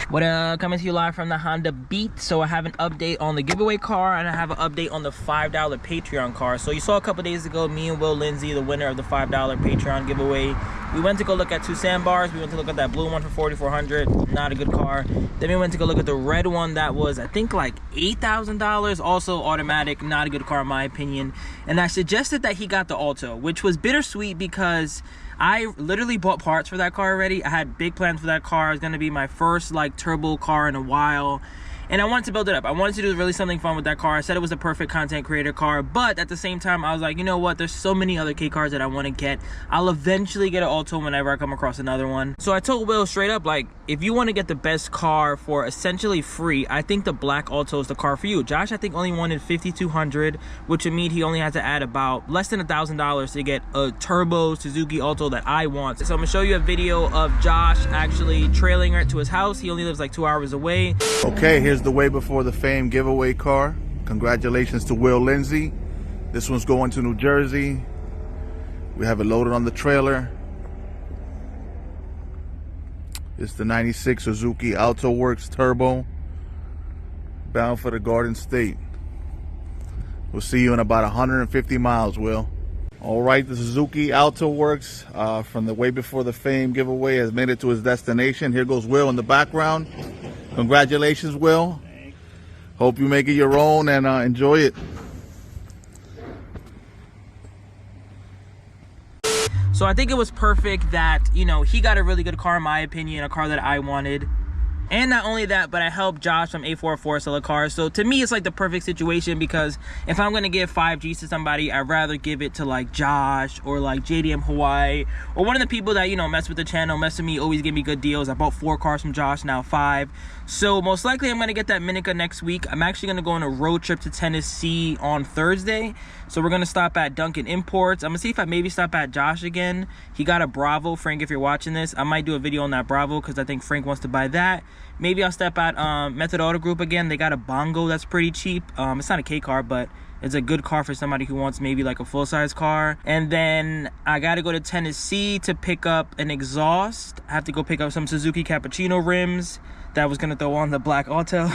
Coming to you live from the Honda Beat. So I have an update on the giveaway car, and I have an update on the $5 Patreon car. So you saw a couple days ago, me and Will Lindsay, the winner of the $5 Patreon giveaway, we went to go look at two sandbars. We went to look at that blue one for $4,400, not a good car. Then we went to go look at the red one that was, I think, like $8,000, also automatic, not a good car in my opinion. And I suggested that he got the Alto, which was bittersweet because I literally bought parts for that car already. I had big plans for that car. It was gonna be my first like turbo car in a while, and I wanted to build it up. I wanted to do really something fun with that car. I said it was the perfect content creator car, but at the same time, I was like, you know what? There's so many other K cars that I want to get. I'll eventually get an Alto whenever I come across another one. So I told Will straight up, like, if you want to get the best car for essentially free, I think the black Alto is the car for you. Josh, I think, only wanted $5,200, which would mean he only had to add about less than $1,000 to get a turbo Suzuki Alto that I want. So I'm gonna show you a video of Josh actually trailing her to his house. He only lives like 2 hours away. Okay, here's the Way Before the Fame giveaway car. Congratulations to Will Lindsay. This one's going to New Jersey. We have it loaded on the trailer. It's the 96 Suzuki Alto Works Turbo, bound for the Garden State. We'll see you in about 150 miles, Will. All right, the Suzuki Alto Works from the Way Before the Fame giveaway has made it to its destination. Here goes Will in the background. Congratulations, Will. Hope you make it your own and enjoy it. So I think it was perfect that, you know, he got a really good car in my opinion, a car that I wanted. And not only that, but I helped Josh from A44 sell a car. So to me, it's like the perfect situation, because if I'm gonna give 5Gs to somebody, I'd rather give it to like Josh or like JDM Hawaii, or one of the people that, you know, mess with the channel, mess with me, always give me good deals. I bought 4 cars from Josh, now 5. So most likely I'm gonna get that Minica next week. I'm actually gonna go on a road trip to Tennessee on Thursday. So we're gonna stop at Dunkin' Imports. I'm gonna see if I maybe stop at Josh again. He got a Bravo. Frank, if you're watching this, I might do a video on that Bravo because I think Frank wants to buy that. Maybe I'll step at Method Auto Group again. They got a Bongo that's pretty cheap. It's not a K car, but it's a good car for somebody who wants maybe like a full-size car. And then I gotta go to Tennessee to pick up an exhaust. I have to go pick up some Suzuki Cappuccino rims that I was gonna throw on the black Alto.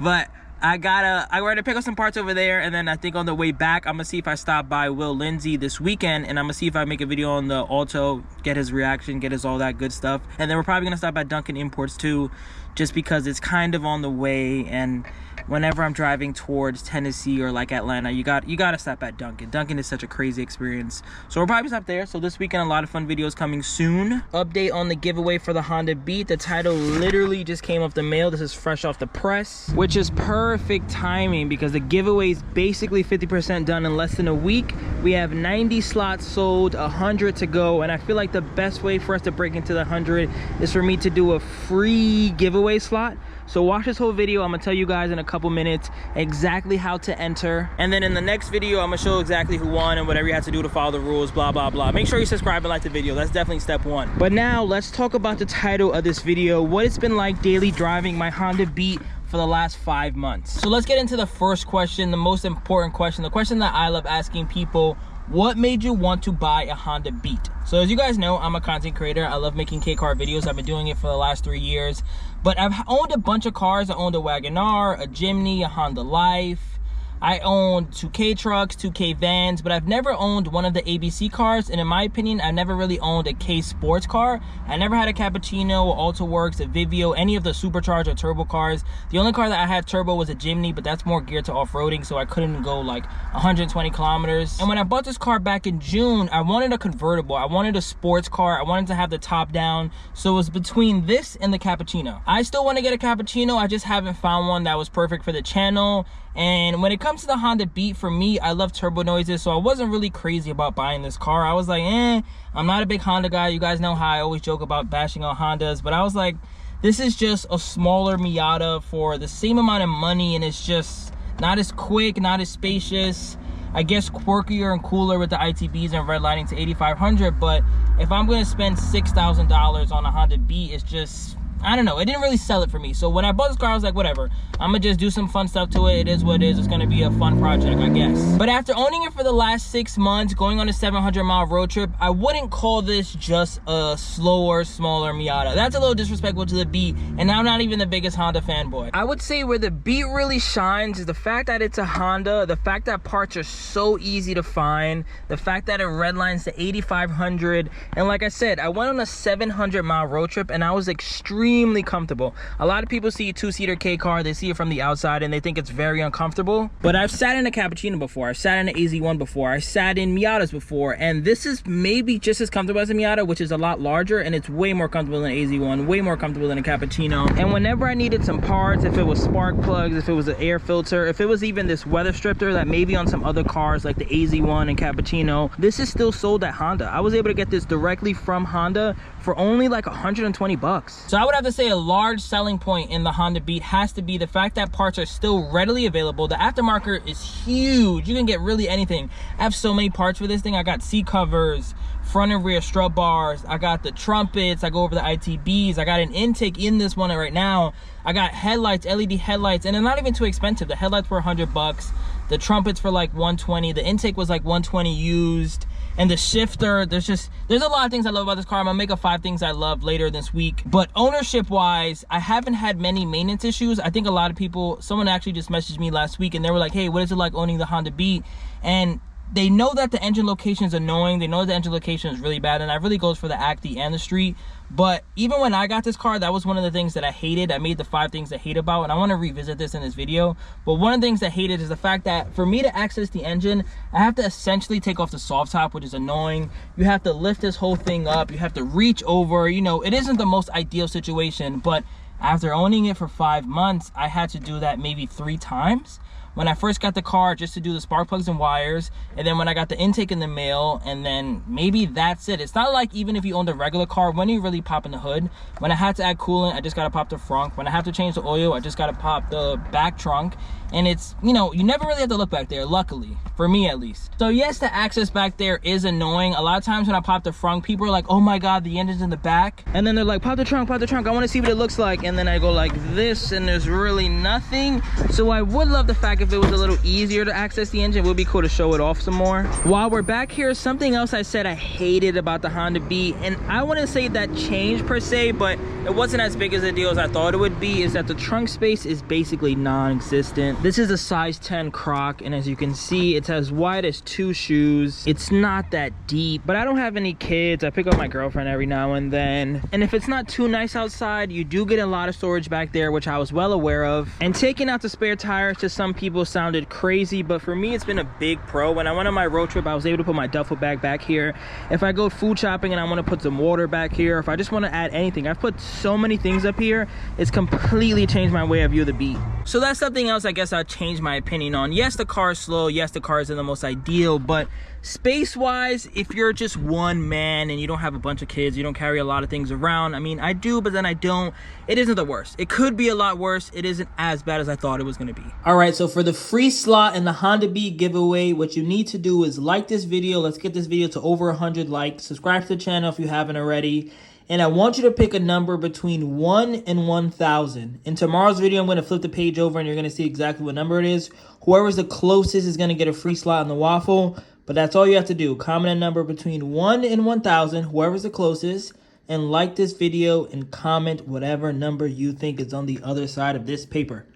But I gotta pick up some parts over there, and then I think on the way back, I'm gonna see if I stop by Will Lindsay this weekend, and I'm gonna see if I make a video on the Alto, get his reaction, get his all that good stuff. And then we're probably gonna stop at Dunkin' Imports too, just because it's kind of on the way, and whenever I'm driving towards Tennessee or like Atlanta, you gotta stop at Dunkin'. Dunkin' is such a crazy experience. So we'll probably stop there. So this weekend, a lot of fun videos coming soon. Update on the giveaway for the Honda Beat. The title literally just came off the mail. This is fresh off the press, which is perfect timing because the giveaway is basically 50% done in less than a week. We have 90 slots sold, 100 to go, and I feel like the best way for us to break into the 100 is for me to do a free giveaway slot. So watch this whole video. I'm gonna tell you guys in a couple minutes exactly how to enter, and then in the next video I'm gonna show exactly who won and whatever you have to do to follow the rules, blah blah blah. Make sure you subscribe and like the video. That's definitely step 1. But now let's talk about the title of this video, what it's been like daily driving my Honda Beat for the last 5 months. So let's get into the first question, the most important question, the question that I love asking people. What made you want to buy a Honda Beat? So as you guys know, I'm a content creator. I love making K-car videos. I've been doing it for the last 3 years. But I've owned a bunch of cars. I owned a Wagon-R, a Jimny, a Honda Life. I owned 2K trucks, 2K vans, but I've never owned one of the ABC cars. And in my opinion, I've never really owned a K sports car. I never had a Cappuccino, Alto Works, a Vivio, any of the supercharged or turbo cars. The only car that I had turbo was a Jimny, but that's more geared to off-roading, so I couldn't go like 120 kilometers. And when I bought this car back in June, I wanted a convertible. I wanted a sports car. I wanted to have the top down. So it was between this and the Cappuccino. I still want to get a Cappuccino. I just haven't found one that was perfect for the channel. And when it comes to the Honda Beat, for me, I love turbo noises, so I wasn't really crazy about buying this car. I was like, I'm not a big Honda guy. You guys know how I always joke about bashing on Hondas, but I was like, this is just a smaller Miata for the same amount of money, and it's just not as quick, not as spacious. I guess quirkier and cooler with the ITBs and redlining to 8500, but if I'm going to spend $6,000 on a Honda Beat, it's just I don't know, it didn't really sell it for me. So when I bought this car, I was like, whatever, I'm gonna just do some fun stuff to it. It is what it is. It's gonna be a fun project, I guess. But after owning it for the last 6 months, going on a 700-mile road trip, I wouldn't call this just a slower, smaller Miata. That's a little disrespectful to the Beat, and I'm not even the biggest Honda fanboy. I would say where the Beat really shines is the fact that it's a Honda, the fact that parts are so easy to find, the fact that it redlines to 8,500, and like I said, I went on a 700-mile road trip and I was extremely comfortable. A lot of people see a 2-seater K car, they see it from the outside and they think it's very uncomfortable, but I've sat in a Cappuccino before, I've sat in an AZ1 before, I sat in Miatas before, and this is maybe just as comfortable as a Miata, which is a lot larger, and it's way more comfortable than an AZ1, way more comfortable than a Cappuccino. And whenever I needed some parts, if it was spark plugs, if it was an air filter, if it was even this weather stripper that maybe on some other cars like the AZ1 and Cappuccino, this is still sold at Honda. I was able to get this directly from Honda for only like 120 bucks. So I would have to say a large selling point in the Honda Beat has to be the fact that parts are still readily available. The aftermarket is huge. You can get really anything. I have so many parts for this thing. I got seat covers, front and rear strut bars, I got the trumpets, I go over the ITBs, I got an intake in this one right now, I got headlights, LED headlights, and they're not even too expensive. The headlights were 100 bucks, the trumpets for like 120, the intake was like 120 used, and the shifter, there's a lot of things I love about this car. I'm gonna make up 5 things I love later this week. But ownership wise, I haven't had many maintenance issues. I think a lot of people, someone actually just messaged me last week and they were like, hey, what is it like owning the Honda Beat? And they know that the engine location is annoying. They know the engine location is really bad, and that really goes for the Acti and the Street. But even when I got this car, that was one of the things that I hated. I made the 5 things I hate about, and I want to revisit this in this video. But one of the things I hated is the fact that for me to access the engine, I have to essentially take off the soft top, which is annoying. You have to lift this whole thing up. You have to reach over. You know, it isn't the most ideal situation, but after owning it for 5 months, I had to do that maybe 3 times. When I first got the car, just to do the spark plugs and wires, and then when I got the intake in the mail, and then maybe that's it. It's not like even if you owned a regular car, when you really pop in the hood. When I had to add coolant, I just gotta pop the frunk. When I have to change the oil, I just gotta pop the back trunk. And it's, you know, you never really have to look back there, luckily, for me at least. So yes, the access back there is annoying. A lot of times when I pop the front, people are like, oh my God, the engine's in the back. And then they're like, pop the trunk, I wanna see what it looks like. And then I go like this, and there's really nothing. So I would love the fact if it was a little easier to access the engine, it would be cool to show it off some more. While we're back here, something else I said I hated about the Honda Beat, and I wouldn't say that changed per se, but it wasn't as big as a deal as I thought it would be, is that the trunk space is basically non-existent. This is a size 10 croc, and as you can see, it's as wide as 2 shoes. It's not that deep, but I don't have any kids. I pick up my girlfriend every now and then, and if it's not too nice outside, you do get a lot of storage back there, which I was well aware of. And taking out the spare tires to some people sounded crazy, but for me, it's been a big pro. When I went on my road trip, I was able to put my duffel bag back here. If I go food shopping and I want to put some water back here, if I just want to add anything, I've put so many things up here. It's completely changed my way of view of the Beat. So that's something else I guess I'll change my opinion on. Yes, the car is slow. Yes, the car isn't the most ideal, but space wise, if you're just one man and you don't have a bunch of kids, you don't carry a lot of things around. I mean, I do, but then I don't. It isn't the worst. It could be a lot worse. It isn't as bad as I thought it was going to be. All right, so for the free slot in the Honda Beat giveaway, what you need to do is like this video. Let's get this video to over 100 likes. Subscribe to the channel if you haven't already. And I want you to pick a number between 1 and 1,000. In tomorrow's video, I'm going to flip the page over and you're going to see exactly what number it is. Whoever's the closest is going to get a free slot in the waffle. But that's all you have to do. Comment a number between 1 and 1,000, whoever's the closest, and like this video and comment whatever number you think is on the other side of this paper.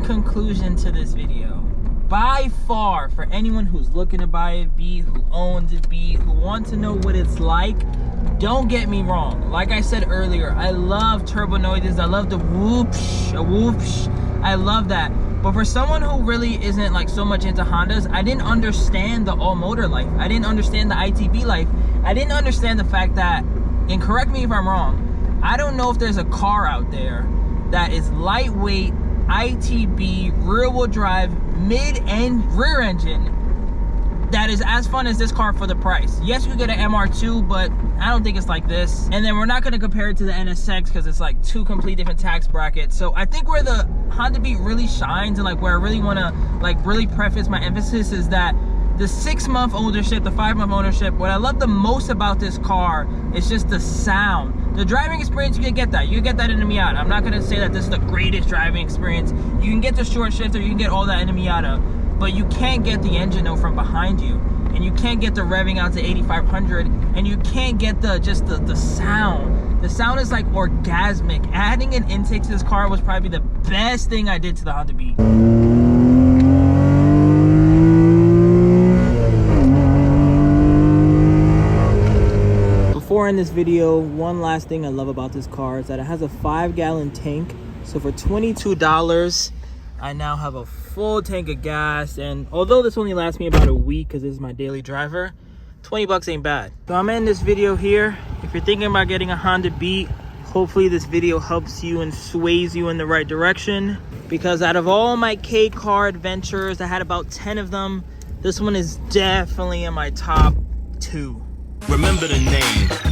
Conclusion to this video, by far, for anyone who's looking to buy a Beat, who owns a Beat, who wants to know what it's like, don't get me wrong. Like I said earlier, I love turbo noises. I love the whoopsh, a whoopsh. I love that. But for someone who really isn't like so much into Hondas, I didn't understand the all motor life. I didn't understand the ITB life. I didn't understand the fact that, and correct me if I'm wrong, I don't know if there's a car out there that is lightweight, ITB, rear-wheel drive, mid and rear engine that is as fun as this car for the price. Yes, you get an MR2, but I don't think it's like this. And then we're not gonna compare it to the NSX because it's like two complete different tax brackets. So I think where the Honda Beat really shines, and like where I really wanna like really preface my emphasis, is that the 6-month ownership, the 5-month ownership, what I love the most about this car is just the sound. The driving experience, you can get that. You can get that in the Miata. I'm not gonna say that this is the greatest driving experience. You can get the short shifter, you can get all that in the Miata, but you can't get the engine though from behind you. And you can't get the revving out to 8,500, and you can't get the sound. The sound is like orgasmic. Adding an intake to this car was probably the best thing I did to the Honda Beat. Before I end this video, one last thing I love about this car is that it has a 5-gallon tank. So for $22, I now have a full tank of gas. And although this only lasts me about a week because this is my daily driver, 20 bucks ain't bad. So I'm ending this video here. If you're thinking about getting a Honda Beat, hopefully this video helps you and sways you in the right direction. Because out of all my K car adventures, I had about 10 of them. This one is definitely in my top 2. Remember the name.